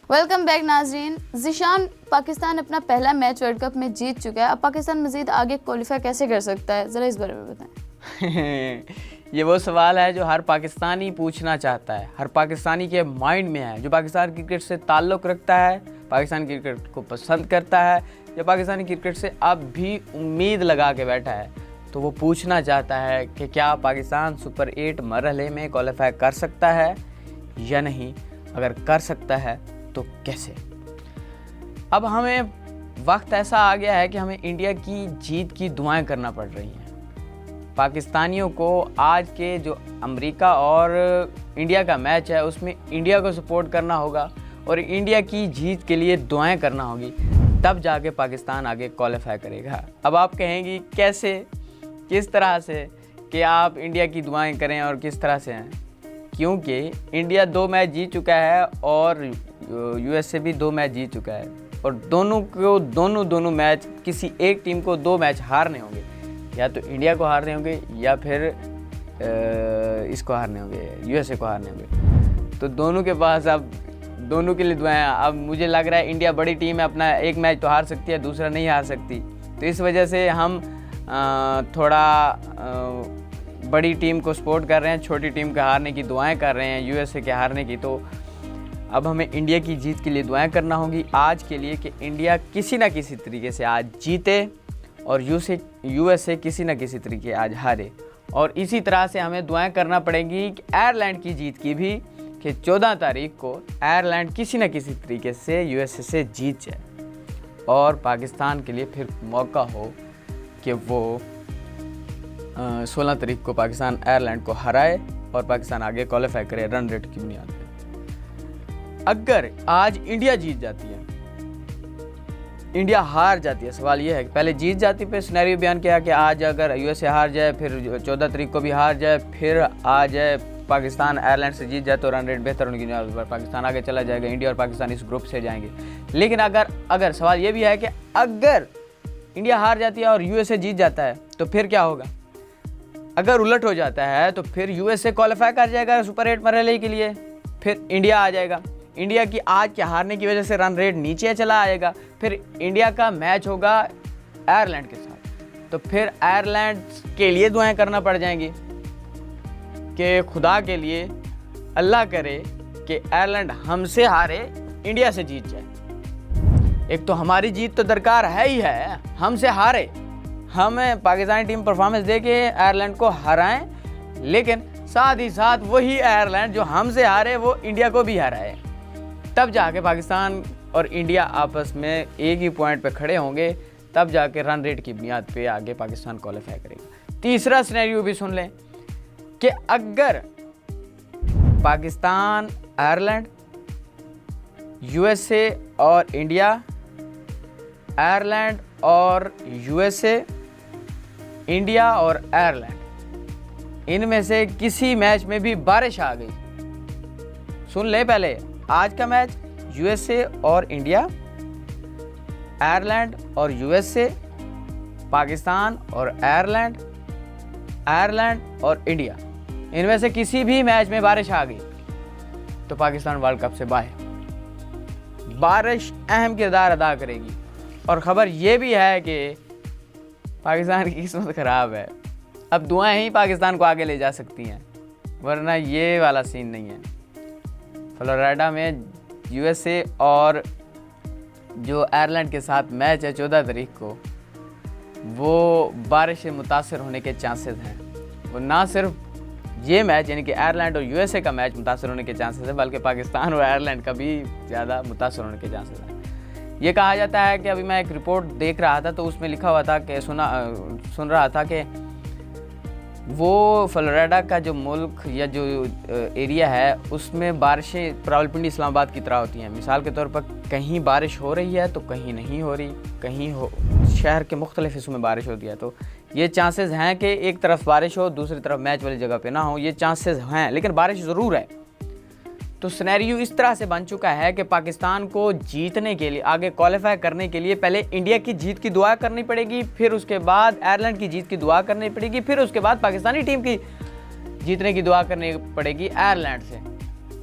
A: वेलकम बैक नाजरीन। ज़ीशान, पाकिस्तान अपना पहला मैच वर्ल्ड कप में जीत चुका है, अब पाकिस्तान मज़ीद आगे क्वालिफाई कैसे कर सकता है, ज़रा इस बारे में बताएं।
B: ये वो सवाल है जो हर पाकिस्तानी पूछना चाहता है, हर पाकिस्तानी के माइंड में है, जो पाकिस्तान क्रिकेट से ताल्लुक़ रखता है, पाकिस्तान क्रिकेट को पसंद करता है, या पाकिस्तानी क्रिकेट से अब भी उम्मीद लगा के बैठा है, तो वो पूछना चाहता है कि क्या पाकिस्तान सुपर 8 मरहले में क्वालिफाई कर सकता है या नहीं, अगर कर सकता है तो कैसे। अब हमें वक्त ऐसा आ गया है कि हमें इंडिया की जीत की दुआएं करना पड़ रही हैं। पाकिस्तानियों को आज के जो अमेरिका और इंडिया का मैच है उसमें इंडिया को सपोर्ट करना होगा और इंडिया की जीत के लिए दुआएं करना होगी, तब जाके पाकिस्तान आगे क्वालिफाई करेगा। अब आप कहेंगी कैसे, किस तरह से कि आप इंडिया की दुआएं करें, और किस तरह से हैं, क्योंकि इंडिया 2 मैच जीत चुका है और यूएसए भी 2 मैच जीत चुका है, और दोनों मैच किसी एक टीम को 2 मैच हारने होंगे, या तो इंडिया को हारने होंगे या फिर इसको हारने होंगे, यूएसए को हारने होंगे। तो दोनों के पास अब दोनों के लिए दुआएं। अब मुझे लग रहा है इंडिया बड़ी टीम है, अपना एक मैच तो हार सकती है, दूसरा नहीं हार सकती, तो इस वजह से हम थोड़ा बड़ी टीम को सपोर्ट कर रहे हैं, छोटी टीम के हारने की दुआएं कर रहे हैं, यूएसए के हारने की। तो अब हमें इंडिया की जीत के लिए दुआएं करना होगी आज के लिए कि इंडिया किसी ना किसी तरीके से आज जीते और यूएसए किसी ना किसी तरीके आज हारे। और इसी तरह से हमें दुआएं करना पड़ेंगी कि आयरलैंड की जीत की भी, कि 14 तारीख को आयरलैंड किसी न किसी तरीके से यूएसए से जीत जाए। और पाकिस्तान के लिए फिर मौका हो कि वो 16 तारीख को पाकिस्तान आयरलैंड को हराए और पाकिस्तान आगे क्वालिफाई करे रन रेट की बुनियाद पे। अगर आज इंडिया जीत जाती है, इंडिया हार जाती है, सवाल ये है कि पहले जीत जाती पे सिनेरियो बयान किया कि आज अगर यूएसए हार जाए, फिर 14 तारीख को भी हार जाए, फिर आ जाए पाकिस्तान आयरलैंड से जीत जाए तो रन रेट बेहतर होने की बुनियाद पर पाकिस्तान आगे चला जाएगा, इंडिया और पाकिस्तान इस ग्रुप से जाएंगे। लेकिन अगर सवाल ये भी है कि अगर इंडिया हार जाती है और यूएसए जीत जाता है तो फिर क्या होगा? अगर उलट हो जाता है तो फिर यूएसए क्वालिफाई कर जाएगा सुपर 8 मरहले के लिए, फिर इंडिया आ जाएगा। इंडिया की आज के हारने की वजह से रन रेट नीचे चला आएगा, फिर इंडिया का मैच होगा आयरलैंड के साथ, तो फिर आयरलैंड के लिए दुआएं करना पड़ जाएंगी कि खुदा के लिए अल्लाह करे कि आयरलैंड हमसे हारे, इंडिया से जीत जाए। एक तो हमारी जीत तो दरकार है ही है, हमसे हारे, हमें पाकिस्तानी टीम परफॉर्मेंस दे के आयरलैंड को हराएं, लेकिन साथ ही साथ वही आयरलैंड जो हमसे हारे वो इंडिया को भी हराए, तब जाके पाकिस्तान और इंडिया आपस में एक ही पॉइंट पे खड़े होंगे, तब जाके रन रेट की बुनियाद पे आगे पाकिस्तान क्वालिफाई करेगा। तीसरा सिनेरियो भी सुन लें कि अगर पाकिस्तान, आयरलैंड, यूएसए और इंडिया, आयरलैंड और यूएसए, इंडिया और आयरलैंड, इनमें से किसी मैच में भी बारिश आ गई, सुन ले पहले, आज का मैच यूएसए और इंडिया, आयरलैंड और यूएसए, पाकिस्तान और आयरलैंड, आयरलैंड और इंडिया, इनमें से किसी भी मैच में बारिश आ गई तो पाकिस्तान वर्ल्ड कप से बाहर। बारिश अहम किरदार अदा करेगी। और ख़बर ये भी है कि पाकिस्तान की किस्मत ख़राब है, अब दुआएं ही पाकिस्तान को आगे ले जा सकती हैं, वरना ये वाला सीन नहीं है। फ्लोरिडा में यूएसए और जो आयरलैंड के साथ मैच है 14 तारीख को, वो बारिश से मुतासर होने के चांसेस हैं। वो ना सिर्फ ये मैच यानी कि आयरलैंड और यूएसए का मैच मुतासर होने के चांसेस है, बल्कि पाकिस्तान और आयरलैंड का भी ज़्यादा मुतासर होने के चांसेस हैं। ये कहा जाता है कि अभी मैं एक रिपोर्ट देख रहा था तो उसमें लिखा हुआ था कि सुन रहा था कि वो फ्लोरिडा का जो मुल्क या जो एरिया है उसमें बारिशें रावलपिंडी इस्लामाबाद की तरह होती हैं। मिसाल के तौर पर कहीं बारिश हो रही है तो कहीं नहीं हो रही, कहीं शहर के मुख्तलिफ हिस्सों में बारिश होती है, तो ये चांसेस हैं कि एक तरफ बारिश हो दूसरी तरफ मैच वाली जगह पे ना हो, ये चांसेस हैं, लेकिन बारिश ज़रूर है। तो सिनेरियो इस तरह से बन चुका है कि पाकिस्तान को जीतने के लिए, आगे क्वालिफाई करने के लिए पहले इंडिया की जीत की दुआ करनी पड़ेगी, फिर उसके बाद आयरलैंड की जीत की दुआ करनी पड़ेगी, फिर उसके बाद पाकिस्तानी टीम की जीतने की दुआ करनी पड़ेगी आयरलैंड से।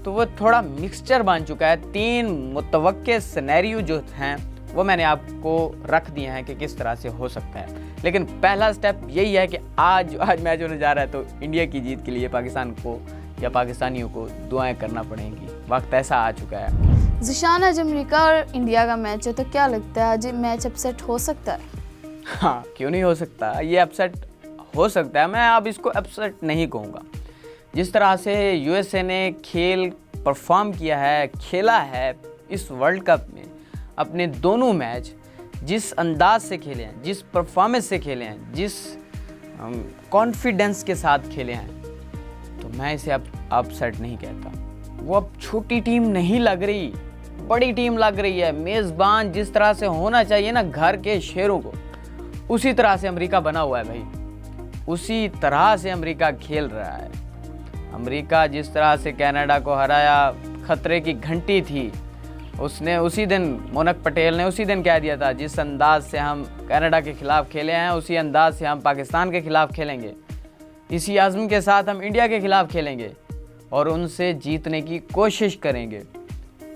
B: तो वो थोड़ा मिक्सचर बन चुका है। 3 मुतवक्के सिनेरियो जो हैं वो मैंने आपको रख दिए हैं कि किस तरह से हो सकता है, लेकिन पहला स्टेप यही है कि आज मैच होने जा रहा है तो इंडिया की जीत के लिए पाकिस्तान को या पाकिस्तानियों को दुआएं करना पड़ेंगी। वक्त ऐसा आ चुका है।
A: ज़िशान, आज अमेरिका और इंडिया का मैच है, तो क्या लगता है आज मैच अपसेट हो सकता है?
B: हाँ, क्यों नहीं हो सकता, ये अपसेट हो सकता है। मैं अब इसको अपसेट नहीं कहूँगा। जिस तरह से यूएसए ने खेल परफॉर्म किया है, खेला है इस वर्ल्ड कप में, अपने दोनों मैच जिस अंदाज से खेले हैं, जिस परफॉर्मेंस से खेले हैं, जिस कॉन्फिडेंस के साथ खेले हैं, तो मैं इसे अब अपसेट नहीं कहता। वो अब छोटी टीम नहीं लग रही, बड़ी टीम लग रही है। मेज़बान जिस तरह से होना चाहिए ना घर के शेरों को, उसी तरह से अमेरिका बना हुआ है भाई, उसी तरह से अमेरिका खेल रहा है। अमेरिका जिस तरह से कनाडा को हराया, खतरे की घंटी थी, उसने उसी दिन, मोनक पटेल ने उसी दिन कह दिया था, जिस अंदाज से हम कनाडा के खिलाफ खेले हैं उसी अंदाज से हम पाकिस्तान के खिलाफ खेलेंगे, इसी आज़म के साथ हम इंडिया के खिलाफ खेलेंगे और उनसे जीतने की कोशिश करेंगे।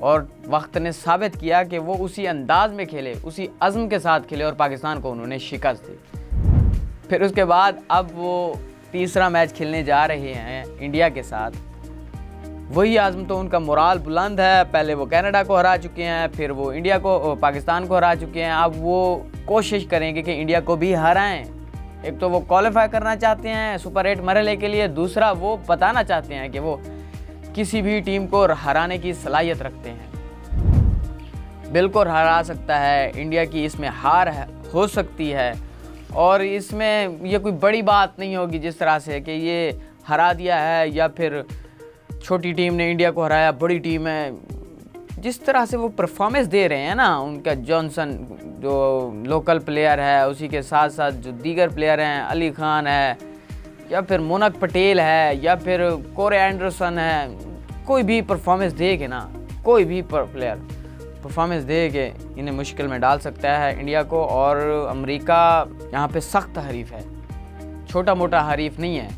B: और वक्त ने साबित किया कि वो उसी अंदाज में खेले, उसी अज़्म के साथ खेले और पाकिस्तान को उन्होंने शिकस्त दी। फिर उसके बाद अब वो तीसरा मैच खेलने जा रहे हैं इंडिया के साथ। वही आज़म तो उनका मोराल बुलंद है। पहले वो कनाडा को हरा चुके हैं, फिर वो इंडिया को, पाकिस्तान को हरा चुके हैं। अब वो कोशिश करेंगे कि इंडिया को भी हराएं। एक तो वो क्वालिफाई करना चाहते हैं सुपर 8 मरहले के लिए, दूसरा वो बताना चाहते हैं कि वो किसी भी टीम को हराने की सलाहियत रखते हैं। बिल्कुल हरा सकता है। इंडिया की इसमें हार हो सकती है और इसमें ये कोई बड़ी बात नहीं होगी जिस तरह से कि ये हरा दिया है या फिर छोटी टीम ने इंडिया को हराया, बड़ी टीम है। जिस तरह से वो परफॉर्मेंस दे रहे हैं ना, उनका जॉनसन जो लोकल प्लेयर है, उसी के साथ साथ जो दीगर प्लेयर हैं, अली खान है या फिर मोनक पटेल है या फिर कोरे एंडरसन है, कोई भी परफॉर्मेंस दे के ना, कोई भी प्लेयर परफॉर्मेंस दे के इन्हें मुश्किल में डाल सकता है इंडिया को। और अमेरिका यहाँ पे सख्त हरीफ है, छोटा मोटा हरीफ नहीं है।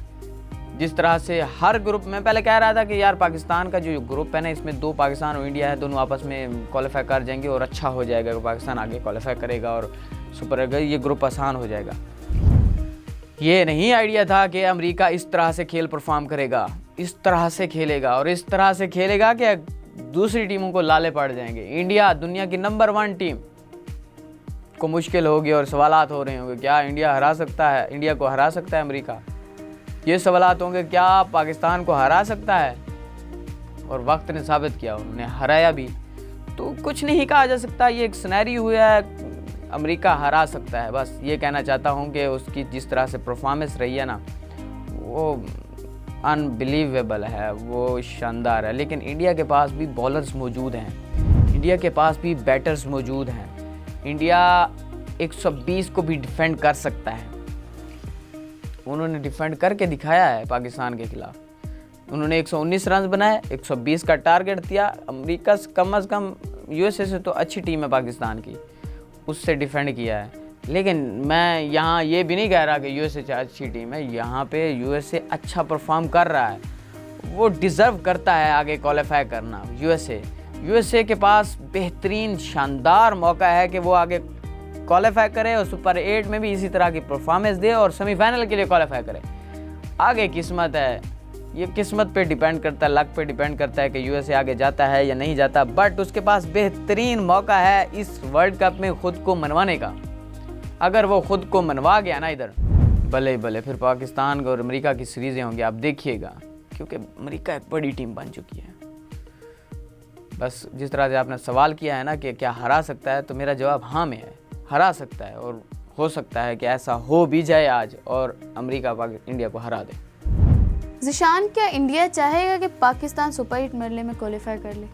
B: जिस तरह से हर ग्रुप में पहले कह रहा था कि यार पाकिस्तान का जो ग्रुप है ना, इसमें 2 पाकिस्तान और इंडिया है, दोनों आपस में क्वालिफाई कर जाएंगे और अच्छा हो जाएगा। पाकिस्तान आगे क्वालिफाई करेगा और सुपर ये ग्रुप आसान हो जाएगा। ये नहीं आइडिया था कि अमेरिका इस तरह से खेल परफॉर्म करेगा, इस तरह से खेलेगा और इस तरह से खेलेगा कि दूसरी टीमों को लाले पड़ जाएंगे। इंडिया दुनिया की नंबर 1 टीम को मुश्किल होगी और सवालात हो रहे होंगे, क्या इंडिया हरा सकता है, इंडिया को हरा सकता है अमेरिका? ये सवालात होंगे, क्या पाकिस्तान को हरा सकता है? और वक्त ने साबित किया, उन्होंने हराया भी। तो कुछ नहीं कहा जा सकता, ये एक सिनेरियो हुआ है, अमेरिका हरा सकता है। बस ये कहना चाहता हूँ कि उसकी जिस तरह से परफॉर्मेंस रही है ना, वो अनबिलीवेबल है, वो शानदार है। लेकिन इंडिया के पास भी बॉलर्स मौजूद हैं, इंडिया के पास भी बैटर्स मौजूद हैं। इंडिया 120 को भी डिफेंड कर सकता है। उन्होंने डिफेंड करके दिखाया है पाकिस्तान के खिलाफ। उन्होंने 119 रन बनाए, 120 का टारगेट दिया। अमेरिका कम से कम यूएसए से तो अच्छी टीम है पाकिस्तान की, उससे डिफेंड किया है। लेकिन मैं यहाँ ये भी नहीं कह रहा कि यूएसए अच्छी टीम है। यहाँ पे यूएसए अच्छा परफॉर्म कर रहा है, वो डिज़र्व करता है आगे क्वालिफाई करना। यूएसए के पास बेहतरीन शानदार मौका है कि वो आगे क्वालिफाई करे और सुपर 8 में भी इसी तरह की परफॉर्मेंस दे और सेमीफाइनल के लिए क्वालिफाई करे। आगे किस्मत है, ये किस्मत पे डिपेंड करता है, लक पे डिपेंड करता है कि यूएसए आगे जाता है या नहीं जाता। बट उसके पास बेहतरीन मौका है इस वर्ल्ड कप में खुद को मनवाने का। अगर वो खुद को मनवा गया ना इधर, भले भले फिर पाकिस्तान और अमेरिका की सीरीज़ें होंगी, आप देखिएगा, क्योंकि अमेरिका एक बड़ी टीम बन चुकी है। बस जिस तरह से आपने सवाल किया है ना कि क्या हरा सकता है, तो मेरा जवाब हाँ में है, हरा सकता है। और हो सकता है कि ऐसा हो भी जाए आज और अमेरिका इंडिया को हरा दे।
A: ज़िशान, क्या इंडिया चाहेगा कि पाकिस्तान सुपर 8 मरले में क्वालिफाई कर ले?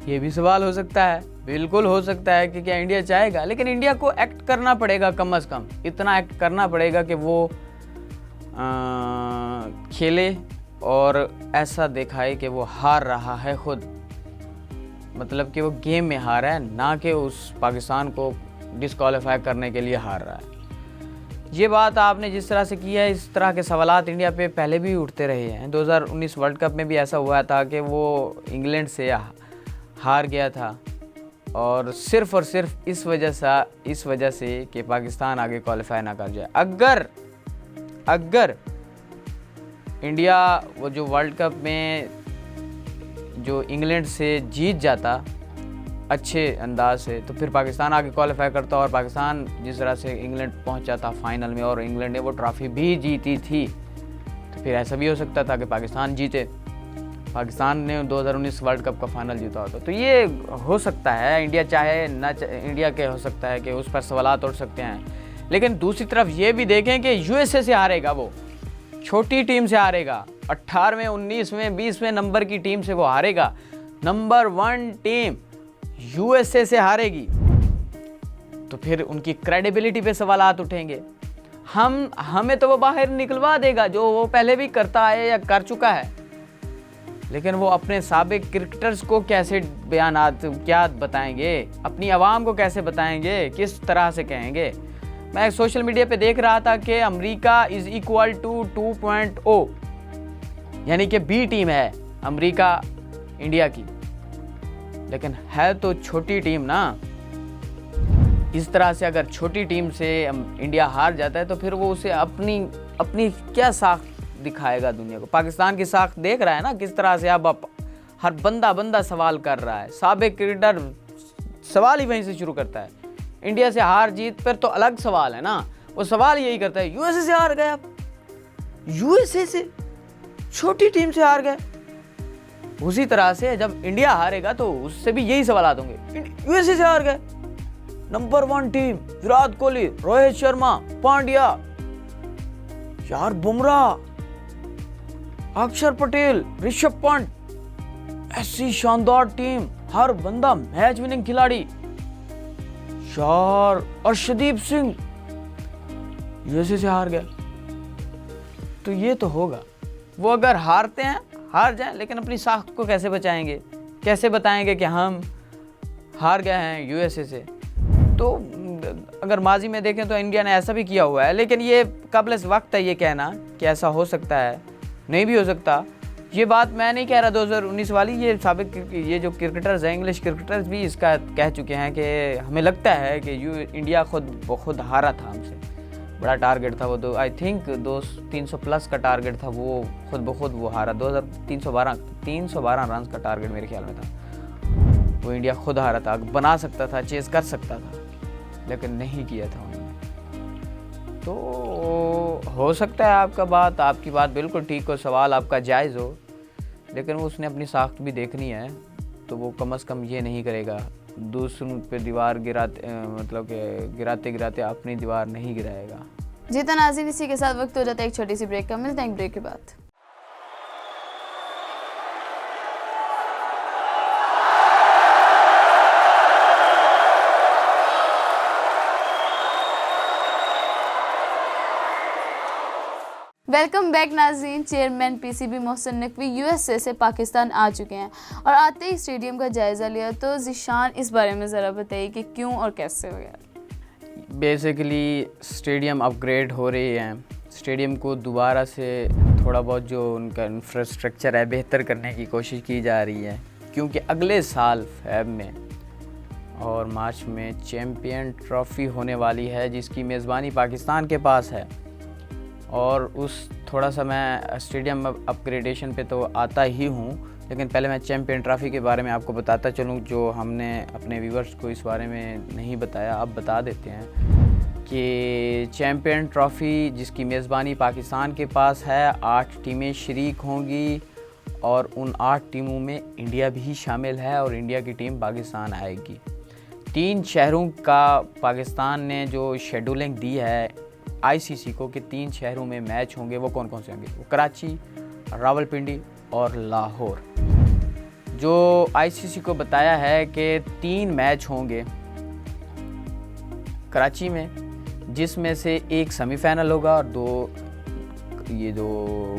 B: ये भी सवाल हो सकता है, बिल्कुल हो सकता है कि क्या इंडिया चाहेगा। लेकिन इंडिया को एक्ट करना पड़ेगा, कम से कम इतना एक्ट करना पड़ेगा कि वो खेले और ऐसा दिखाए कि वो हार रहा है खुद, मतलब कि वो गेम में हार है, ना कि उस पाकिस्तान को डिस्क्वालीफाई करने के लिए हार रहा है। ये बात आपने जिस तरह से की है, इस तरह के सवालात इंडिया पे पहले भी उठते रहे हैं। 2019 वर्ल्ड कप में भी ऐसा हुआ था कि वो इंग्लैंड से हार गया था और सिर्फ इस वजह से कि पाकिस्तान आगे क्वालिफाई ना कर जाए। अगर इंडिया वो जो वर्ल्ड कप में जो इंग्लैंड से जीत जाता अच्छे अंदाज से, तो फिर पाकिस्तान आगे क्वालिफाई करता और पाकिस्तान जिस तरह से इंग्लैंड पहुंचा था फाइनल में और इंग्लैंड ने वो ट्रॉफी भी जीती थी, तो फिर ऐसा भी हो सकता था कि पाकिस्तान जीते, पाकिस्तान ने 2019 वर्ल्ड कप का फाइनल जीता होता। तो ये हो सकता है, इंडिया चाहे ना इंडिया के हो सकता है कि उस पर सवालात उठ सकते हैं। लेकिन दूसरी तरफ ये भी देखें कि यूएसए से हारेगा, वो छोटी टीम से हारेगा, 18वें 19वें 20वें नंबर की टीम से वो हारेगा। नंबर 1 टीम यूएसए से हारेगी तो फिर उनकी क्रेडिबिलिटी पे सवालात उठेंगे। हमें तो वो बाहर निकलवा देगा, जो वो पहले भी करता है या कर चुका है। लेकिन वो अपने साबिक क्रिकेटर्स को कैसे बयानात क्या बताएंगे, अपनी आवाम को कैसे बताएंगे, किस तरह से कहेंगे। मैं सोशल मीडिया पे देख रहा था कि अमेरिका इज इक्वल टू 2.0, यानी कि बी टीम है अमेरिका इंडिया की, लेकिन है तो छोटी टीम ना। इस तरह से अगर छोटी टीम से इंडिया हार जाता है तो फिर वो उसे अपनी क्या साख दिखाएगा दुनिया को। पाकिस्तान की साख देख रहा है ना किस तरह से अब हर बंदा सवाल कर रहा है। साबिक क्रिकेटर सवाल ही वहीं से शुरू करता है। इंडिया से हार जीत पर तो अलग सवाल है ना, वो सवाल यही करता है यूएसए से हार गए, आप यूएसए से छोटी टीम से हार गए, उसी तरह से जब इंडिया हारेगा तो उससे भी यही सवाल होंगे, यूएसए से हार गए, नंबर 1 टीम, विराट कोहली, रोहित शर्मा, पांड्या, यार बुमराह, अक्षर पटेल, ऋषभ पंत, ऐसी शानदार टीम, हर बंदा मैच विनिंग खिलाड़ी, यार अर्शदीप सिंह यूएसए से हार गया। तो ये तो होगा, वो अगर हारते हैं हार जाएं, लेकिन अपनी साख को कैसे बचाएंगे, कैसे बताएंगे कि हम हार गए हैं यूएसए से। तो अगर माजी में देखें तो इंडिया ने ऐसा भी किया हुआ है, लेकिन ये काबिल वक्त है ये कहना कि ऐसा हो सकता है, नहीं भी हो सकता। ये बात मैं नहीं कह रहा 2019 वाली, ये साबिक ये जो क्रिकेटर्स हैं, इंग्लिश क्रिकेटर्स भी इसका कह चुके हैं कि हमें लगता है कि इंडिया खुद हारा था हमसे। बड़ा टारगेट था वो, तो आई थिंक 300 प्लस का टारगेट था, वो खुद ब खुद वो हारा। 312 रन का टारगेट मेरे ख्याल में था, वो इंडिया खुद हारा था। बना सकता था, चेस कर सकता था, लेकिन नहीं किया था उन्होंने। तो हो सकता है आपकी बात बिल्कुल ठीक हो, सवाल आपका जायज़ हो, लेकिन वो उसने अपनी साख्त भी देखनी है। तो वो कम से कम ये नहीं करेगा दूसरों पे दीवार गिराते गिराते अपनी दीवार नहीं गिराएगा।
A: जी तो नाज़रीन, इसी के साथ वक्त हो जाता है एक छोटी सी ब्रेक का। मिलते हैं एक ब्रेक के बाद। वेलकम बैक नाज़रीन। Chairman PCB Mohsin Naqvi USA से पाकिस्तान आ चुके हैं और आते ही स्टेडियम का जायज़ा लिया। तो ज़ीशान, इस बारे में ज़रा बताइए कि क्यों और कैसे हो गया।
B: बेसिकली स्टेडियम अपग्रेड हो रही है, स्टेडियम को दोबारा से थोड़ा बहुत जो उनका इंफ्रास्ट्रक्चर है बेहतर करने की कोशिश की जा रही है, क्योंकि अगले साल फेब में और मार्च में चैम्पियन ट्रॉफ़ी होने वाली है, जिसकी मेज़बानी पाकिस्तान के पास है। और उस थोड़ा सा मैं स्टेडियम अपग्रेडेशन पे तो आता ही हूँ, लेकिन पहले मैं चैम्पियन ट्रॉफ़ी के बारे में आपको बताता चलूँ, जो हमने अपने व्यूवर्स को इस बारे में नहीं बताया, अब बता देते हैं कि चैम्पियन ट्रॉफ़ी जिसकी मेज़बानी पाकिस्तान के पास है, 8 टीमें शरीक होंगी और उन 8 टीमों में इंडिया भी शामिल है और इंडिया की टीम पाकिस्तान आएगी। 3 शहरों का पाकिस्तान ने जो शेड्यूलिंग दी है आईसीसी को कि 3 शहरों में मैच होंगे, वो कौन कौन से होंगे? वो कराची, रावलपिंडी और लाहौर। जो आईसीसी को बताया है कि 3 मैच होंगे कराची में, जिसमें से एक सेमीफाइनल होगा और 2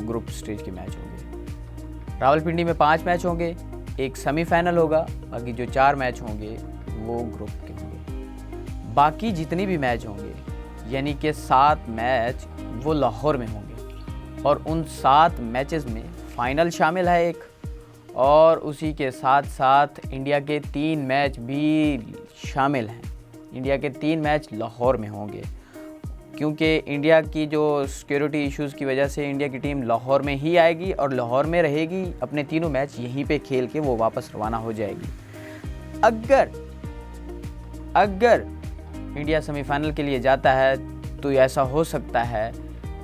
B: ग्रुप स्टेज के मैच होंगे। रावलपिंडी में 5 मैच होंगे, एक सेमीफाइनल होगा, बाकी जो 4 मैच होंगे वो ग्रुप के होंगे। बाकी जितनी भी मैच होंगे यानी कि 7 मैच वो लाहौर में होंगे और उन 7 मैचेस में फ़ाइनल शामिल है एक, और उसी के साथ साथ इंडिया के 3 मैच भी शामिल हैं। इंडिया के 3 मैच लाहौर में होंगे, क्योंकि इंडिया की जो सिक्योरिटी इश्यूज़ की वजह से इंडिया की टीम लाहौर में ही आएगी और लाहौर में रहेगी, अपने तीनों मैच यहीं पे खेल के वो वापस रवाना हो जाएगी। अगर इंडिया सेमीफाइनल के लिए जाता है तो ऐसा हो सकता है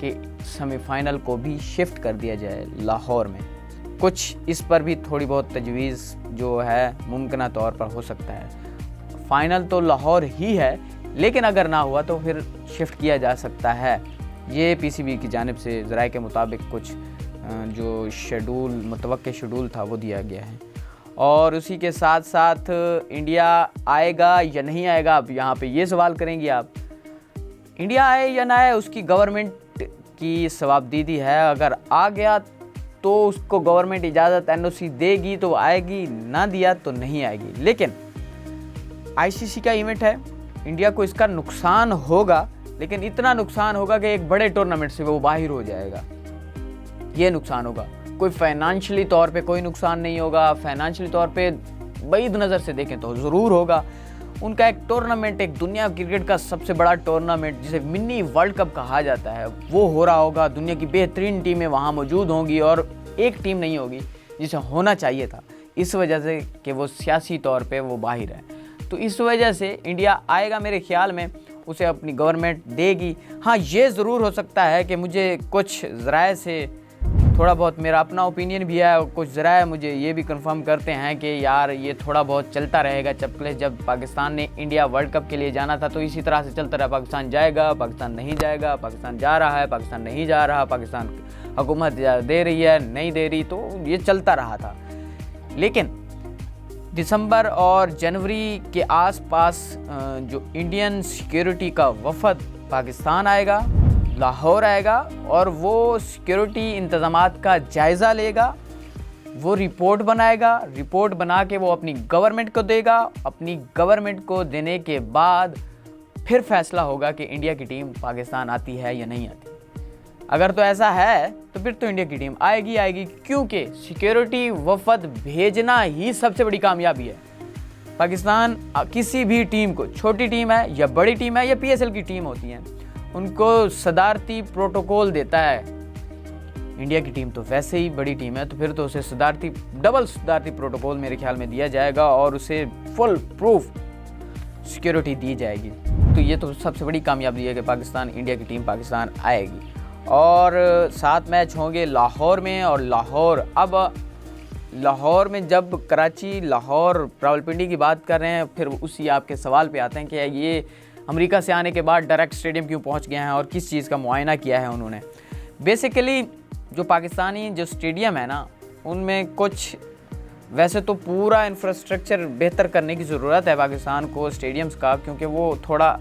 B: कि सेमीफाइनल को भी शिफ्ट कर दिया जाए लाहौर में। कुछ इस पर भी थोड़ी बहुत तजवीज़ जो है मुमकिन तौर पर हो सकता है। फ़ाइनल तो लाहौर ही है, लेकिन अगर ना हुआ तो फिर शिफ्ट किया जा सकता है। ये पीसीबी की जानिब से ज़राए के मुताबिक कुछ जो मुतवक्के शेड्यूल था वो दिया गया है। और उसी के साथ साथ इंडिया आएगा या नहीं आएगा, अब यहाँ पे ये सवाल करेंगे आप। इंडिया आए या ना आए उसकी गवर्नमेंट की जवाबदीदी है। अगर आ गया तो उसको गवर्नमेंट इजाज़त एनओसी देगी तो आएगी, ना दिया तो नहीं आएगी। लेकिन आईसीसी का इवेंट है, इंडिया को इसका नुकसान होगा, लेकिन इतना नुकसान होगा कि एक बड़े टूर्नामेंट से वो बाहर हो जाएगा। ये नुकसान होगा, कोई फाइनेंशियली तौर पे कोई नुकसान नहीं होगा। फाइनेंशियली तौर पे बैद नज़र से देखें तो ज़रूर होगा। उनका एक टूर्नामेंट, एक दुनिया क्रिकेट का सबसे बड़ा टूर्नामेंट जिसे मिनी वर्ल्ड कप कहा जाता है, वो हो रहा होगा। दुनिया की बेहतरीन टीमें वहाँ मौजूद होंगी और एक टीम नहीं होगी जिसे होना चाहिए था, इस वजह से कि वो सियासी तौर पे वो बाहर है। तो इस वजह से इंडिया आएगा, मेरे ख्याल में उसे अपनी गवर्नमेंट देगी। हाँ, ये ज़रूर हो सकता है कि मुझे कुछ ज़राए से थोड़ा बहुत मेरा अपना ओपिनियन भी है, कुछ ज़रा मुझे ये भी कंफर्म करते हैं कि यार ये थोड़ा बहुत चलता रहेगा चपकले। जब पाकिस्तान ने इंडिया वर्ल्ड कप के लिए जाना था तो इसी तरह से चलता रहा, पाकिस्तान जाएगा, पाकिस्तान नहीं जाएगा, पाकिस्तान जा रहा है, पाकिस्तान नहीं जा रहा, पाकिस्तान हुकूमत दे रही है, नहीं दे रही, तो ये चलता रहा था। लेकिन दिसंबर और जनवरी के आसपास जो इंडियन सिक्योरिटी का वफद पाकिस्तान आएगा, लाहौर आएगा और वो सिक्योरिटी इंतज़ामात का जायज़ा लेगा, वो रिपोर्ट बनाएगा, रिपोर्ट बना के वो अपनी गवर्नमेंट को देगा। अपनी गवर्नमेंट को देने के बाद फिर फैसला होगा कि इंडिया की टीम पाकिस्तान आती है या नहीं आती। अगर तो ऐसा है तो फिर तो इंडिया की टीम आएगी, क्योंकि सिक्योरिटी वफद भेजना ही सबसे बड़ी कामयाबी है। पाकिस्तान किसी भी टीम को, छोटी टीम है या बड़ी टीम है या PSL की टीम होती है, उनको सदारती प्रोटोकॉल देता है। इंडिया की टीम तो वैसे ही बड़ी टीम है, तो फिर तो उसे डबल सदारती प्रोटोकॉल मेरे ख्याल में दिया जाएगा और उसे फुल प्रूफ सिक्योरिटी दी जाएगी। तो ये तो सबसे बड़ी कामयाबी है कि पाकिस्तान, इंडिया की टीम पाकिस्तान आएगी। और 7 मैच होंगे लाहौर में, और लाहौर में जब कराची, लाहौर, रावलपिंडी की बात कर रहे हैं, फिर उसी आपके सवाल पे आते हैं कि ये अमेरिका से आने के बाद डायरेक्ट स्टेडियम क्यों पहुंच गए हैं और किस चीज़ का मुआयना किया है उन्होंने। बेसिकली जो पाकिस्तानी जो स्टेडियम है ना, उनमें कुछ, वैसे तो पूरा इंफ्रास्ट्रक्चर बेहतर करने की ज़रूरत है पाकिस्तान को स्टेडियम्स का, क्योंकि वो थोड़ा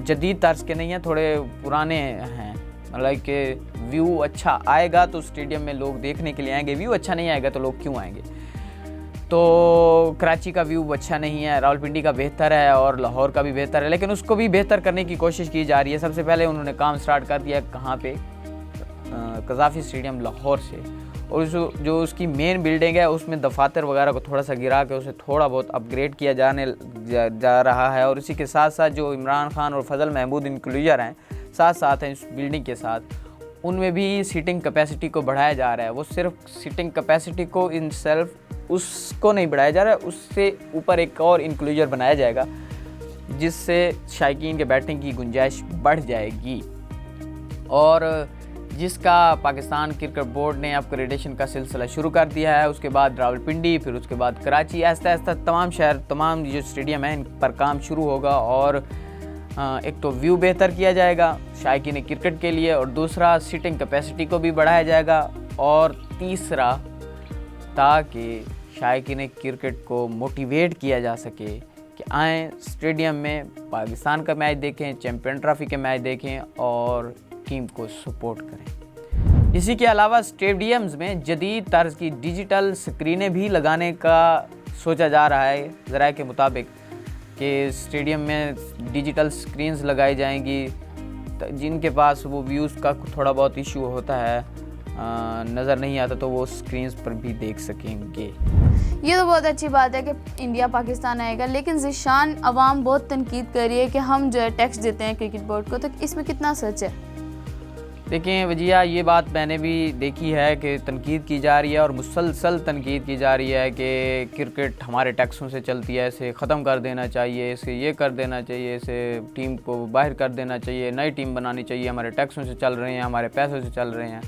B: जदीद तर्ज के नहीं हैं, थोड़े पुराने हैं। मतलब कि व्यू अच्छा आएगा तो स्टेडियम में लोग देखने के लिए आएंगे, व्यू अच्छा नहीं आएगा तो लोग क्यों आएंगे। तो कराची का व्यू अच्छा नहीं है, रावलपिंडी का बेहतर है और लाहौर का भी बेहतर है, लेकिन उसको भी बेहतर करने की कोशिश की जा रही है। सबसे पहले उन्होंने काम स्टार्ट कर दिया कहाँ पे, कज़ाफ़ी स्टेडियम लाहौर से, और जो उसकी मेन बिल्डिंग है उसमें दफातर वगैरह को थोड़ा सा गिरा के उसे थोड़ा बहुत अपग्रेड किया जा रहा है। और इसी के साथ साथ जो इमरान खान और फजल महमूद इंक्लूजर हैं साथ हैं इस बिल्डिंग के साथ, उनमें भी सीटिंग कैपेसिटी को बढ़ाया जा रहा है। वो सिर्फ सीटिंग कैपेसिटी को इन सेल्फ उसको नहीं बढ़ाया जा रहा है, उससे ऊपर एक और इंक्लूजर बनाया जाएगा जिससे शायकीन के बैठने की गुंजाइश बढ़ जाएगी। और जिसका पाकिस्तान क्रिकेट बोर्ड ने अपग्रेडेशन का सिलसिला शुरू कर दिया है। उसके बाद रावलपिंडी, फिर उसके बाद कराची, ऐसा तमाम शहर, तमाम जो स्टेडियम हैं इन पर काम शुरू होगा। और एक तो व्यू बेहतर किया जाएगा शायकीन क्रिकेट के लिए, और दूसरा सीटिंग कैपेसिटी को भी बढ़ाया जाएगा, और तीसरा ताकि शायकीन क्रिकेट को मोटिवेट किया जा सके कि आएँ स्टेडियम में पाकिस्तान का मैच देखें, चैम्पियन ट्रॉफी के मैच देखें और टीम को सपोर्ट करें। इसी के अलावा स्टेडियम्स में जदीद तर्ज की डिजिटल स्क्रीनें भी लगाने का सोचा जा रहा है ज़राए के मुताबिक, कि स्टेडियम में डिजिटल स्क्रीन्स लगाई जाएंगी, जिनके पास वो व्यूज़ का थोड़ा बहुत इशू होता है, नज़र नहीं आता, तो वो स्क्रीन्स पर भी देख सकेंगे।
A: ये तो बहुत अच्छी बात है कि इंडिया पाकिस्तान आएगा, लेकिन ज़िशान अवाम बहुत तनकीद कर रही है कि हम जो है टैक्स देते हैं क्रिकेट बोर्ड को, तो इसमें कितना सच है?
B: देखिए वजिया, ये बात मैंने भी देखी है कि तनकीद की जा रही है और मुसलसल तनकीद की जा रही है कि क्रिकेट हमारे टैक्सों से चलती है, इसे ख़त्म कर देना चाहिए, इसे ये कर देना चाहिए, इसे टीम को बाहर कर देना चाहिए, नई टीम बनानी चाहिए, हमारे टैक्सों से चल रहे हैं, हमारे पैसों से चल रहे हैं।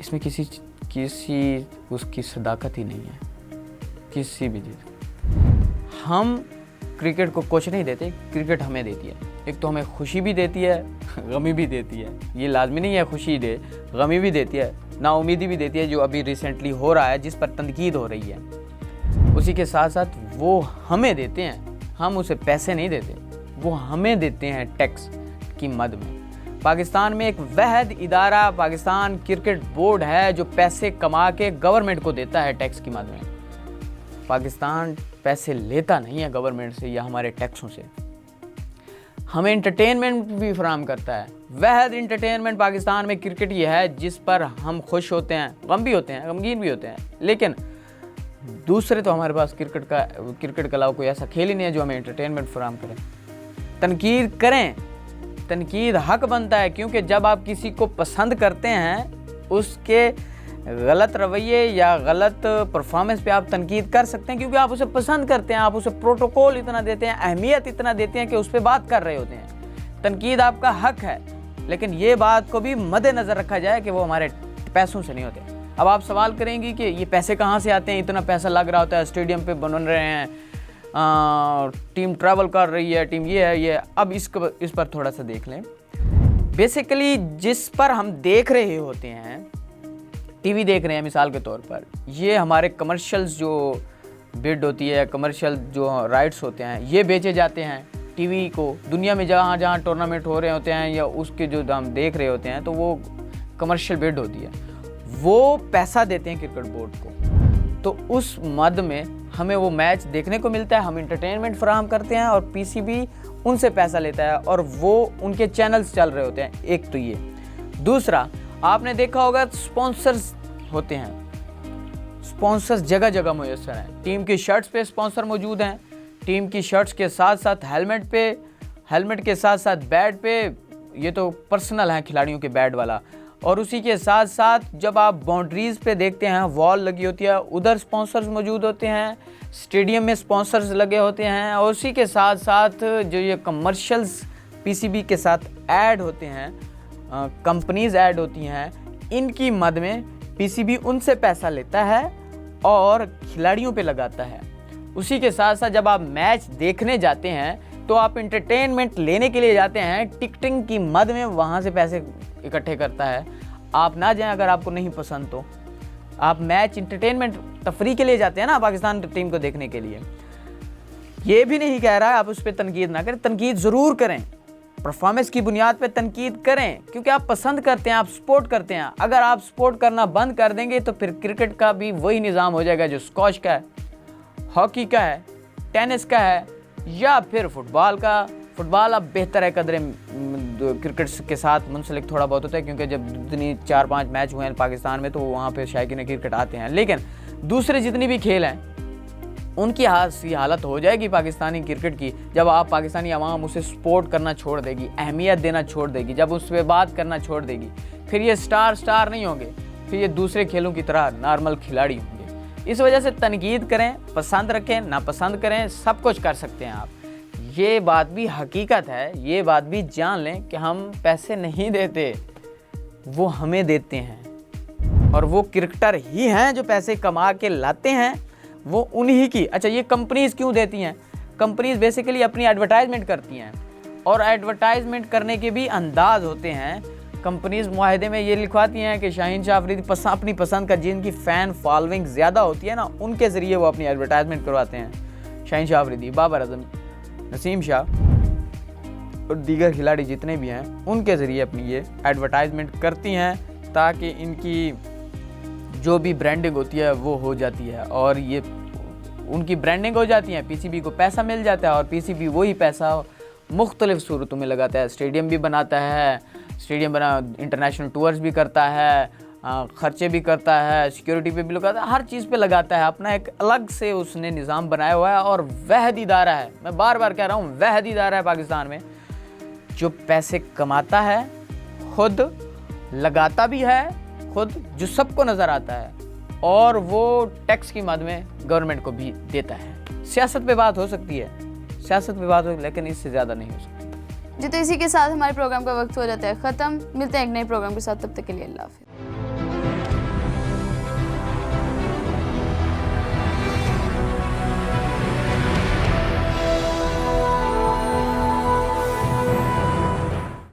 B: इसमें किसी उसकी सदाकत ही नहीं है किसी भी चीज़। हम क्रिकेट को कुछ नहीं देते, क्रिकेट हमें देती है। एक तो हमें खुशी भी देती है, गमी भी देती है। ये लाजमी नहीं है खुशी दे, गमी भी देती है, नाउमीदी भी देती है, जो अभी रिसेंटली हो रहा है, जिस पर तनकीद हो रही है। उसी के साथ साथ वो हमें देते हैं, हम उसे पैसे नहीं देते, वो हमें देते हैं टैक्स की मद में। पाकिस्तान में एक वहद इदारा पाकिस्तान क्रिकेट बोर्ड है जो पैसे कमा के गवर्नमेंट को देता है टैक्स की मद में। पाकिस्तान पैसे लेता नहीं है गवर्नमेंट से या हमारे टैक्सों से। हमें इंटरटेनमेंट भी फराहम करता है। वहद इंटरटेनमेंट पाकिस्तान में क्रिकेट ये है जिस पर हम खुश होते हैं, गम भी होते हैं, गमगीन भी होते हैं, लेकिन दूसरे तो हमारे पास क्रिकेट के अलावा कोई ऐसा खेल ही नहीं है जो हमें इंटरटेनमेंट फराहम करे। तनकीद करें, तनकीद हक बनता है, क्योंकि जब आप किसी को पसंद करते हैं उसके गलत रवैये या गलत परफॉर्मेंस पे आप तनकीद कर सकते हैं, क्योंकि आप उसे पसंद करते हैं, आप उसे प्रोटोकॉल इतना देते हैं, अहमियत इतना देते हैं कि उस पर बात कर रहे होते हैं। तनकीद आपका हक है, लेकिन ये बात को भी मद्देनज़र रखा जाए कि वो हमारे पैसों से नहीं होते। अब आप सवाल करेंगी कि ये पैसे कहाँ से आते हैं, इतना पैसा लग रहा होता है, स्टेडियम पे बन रहे हैं, टीम ट्रैवल कर रही है, टीम ये है ये। अब इस पर थोड़ा सा देख लें। बेसिकली जिस पर हम देख रहे होते हैं, टीवी देख रहे हैं मिसाल के तौर पर, ये हमारे कमर्शियल्स जो बिड होती है, कमर्शियल जो राइट्स होते हैं, ये बेचे जाते हैं टीवी को। दुनिया में जहाँ जहाँ टूर्नामेंट हो रहे होते हैं या उसके जो हम देख रहे होते हैं, तो वो कमर्शियल बिड होती है, वो पैसा देते हैं क्रिकेट बोर्ड को। तो उस मद में हमें वो मैच देखने को मिलता है, हम इंटरटेनमेंट फराहम करते हैं और पीसीबी उनसे पैसा लेता है और वो उनके चैनल्स चल रहे होते हैं। एक तो ये। दूसरा, आपने देखा होगा स्पॉन्सर्स होते हैं, स्पॉन्सर्स जगह जगह मुयस्सर हैं। टीम की शर्ट्स पे स्पॉन्सर मौजूद हैं, टीम की शर्ट्स के साथ साथ हेलमेट पे, हेलमेट के साथ साथ बैट पे, ये तो पर्सनल है खिलाड़ियों के बैट वाला। और उसी के साथ साथ जब आप बाउंड्रीज पे देखते हैं, वॉल लगी होती है, उधर स्पॉन्सर्स मौजूद होते हैं, स्टेडियम में स्पॉन्सर्स लगे होते हैं। और उसी के साथ साथ जो ये कमर्शियल्स पीसीबी के साथ ऐड होते हैं, कंपनीज ऐड होती हैं, इनकी मद में पीसीबी उनसे पैसा लेता है और खिलाड़ियों पे लगाता है। उसी के साथ साथ जब आप मैच देखने जाते हैं तो आप इंटरटेनमेंट लेने के लिए जाते हैं, टिकटिंग की मद में वहाँ से पैसे इकट्ठे करता है। आप ना जाएं अगर आपको नहीं पसंद तो। आप मैच इंटरटेनमेंट तफरी के लिए जाते हैं ना, पाकिस्तान टीम को देखने के लिए। ये भी नहीं कह रहा है आप उस पर तनकीद ना करें, तनकीद ज़रूर करें, परफॉर्मेंस की बुनियाद पे तनकीद करें, क्योंकि आप पसंद करते हैं, आप सपोर्ट करते हैं। अगर आप सपोर्ट करना बंद कर देंगे तो फिर क्रिकेट का भी वही निज़ाम हो जाएगा जो स्क्वॉश का है, हॉकी का है, टेनिस का है या फिर फुटबॉल का। फुटबॉल अब बेहतर है कदरे क्रिकेट के साथ मुंसलिक थोड़ा बहुत होता है, क्योंकि जब जितनी 4-5 मैच हुए हैं पाकिस्तान में तो वहाँ पे शायकीन क्रिकेट आते हैं। लेकिन दूसरे जितनी भी खेल हैं उनकी हालत हो जाएगी पाकिस्तानी क्रिकेट की जब आप पाकिस्तानी आवाम उसे सपोर्ट करना छोड़ देगी, अहमियत देना छोड़ देगी, जब उस पर बात करना छोड़ देगी। फिर ये स्टार नहीं होंगे, फिर ये दूसरे खेलों की तरह नॉर्मल खिलाड़ी होंगे। इस वजह से तनकीद करें, पसंद रखें, नापसंद करें, सब कुछ कर सकते हैं आप। ये बात भी हकीकत है, ये बात भी जान लें कि हम पैसे नहीं देते, वो हमें देते हैं। और वो क्रिकेटर ही हैं जो पैसे कमा के लाते हैं, वो उन्हीं की। अच्छा, ये कंपनीज क्यों देती हैं? कंपनीज बेसिकली अपनी एडवर्टाइजमेंट करती हैं और एडवर्टाइजमेंट करने के भी अंदाज होते हैं। कंपनीज मुआहदे में ये लिखवाती हैं कि शाहीन शाह अफरीदी अपनी पसंद का, जिनकी फ़ैन फॉलोइंग ज़्यादा होती है ना, उनके ज़रिए वो अपनी एडवर्टाइजमेंट करवाते हैं। शाहीन शाह अफरीदी, बाबर आजम, नसीम शाह और दीगर खिलाड़ी जितने भी हैं, उनके ज़रिए अपनी ये एडवर्टाइजमेंट करती हैं ताकि इनकी जो भी ब्रांडिंग होती है वो हो जाती है और ये उनकी ब्रांडिंग हो जाती है, पीसीबी को पैसा मिल जाता है और पीसीबी वही पैसा मुख्तलिफ सूरतों में लगाता है। स्टेडियम भी बनाता है, इंटरनेशनल टूर्स भी करता है, ख़र्चे भी करता है, सिक्योरिटी पे भी लगाता है, हर चीज़ पे लगाता है। अपना एक अलग से उसने निज़ाम बनाया हुआ है और वह इदारा है, मैं बार बार कह रहा हूँ, वह इदारा है पाकिस्तान में जो पैसे कमाता है, खुद लगाता भी है, खुद जो सबको नज़र आता है, और वो टैक्स की मद में गवर्नमेंट को भी देता है। सियासत पे बात हो सकती है, सियासत पे बात हो, लेकिन इससे ज़्यादा नहीं हो सकती।
A: जी, तो इसी के साथ हमारे प्रोग्राम का वक्त हो जाता है ख़त्म। मिलते हैं एक नए प्रोग्राम के साथ, तब तक के लिए अल्लाह हाफ़िज़।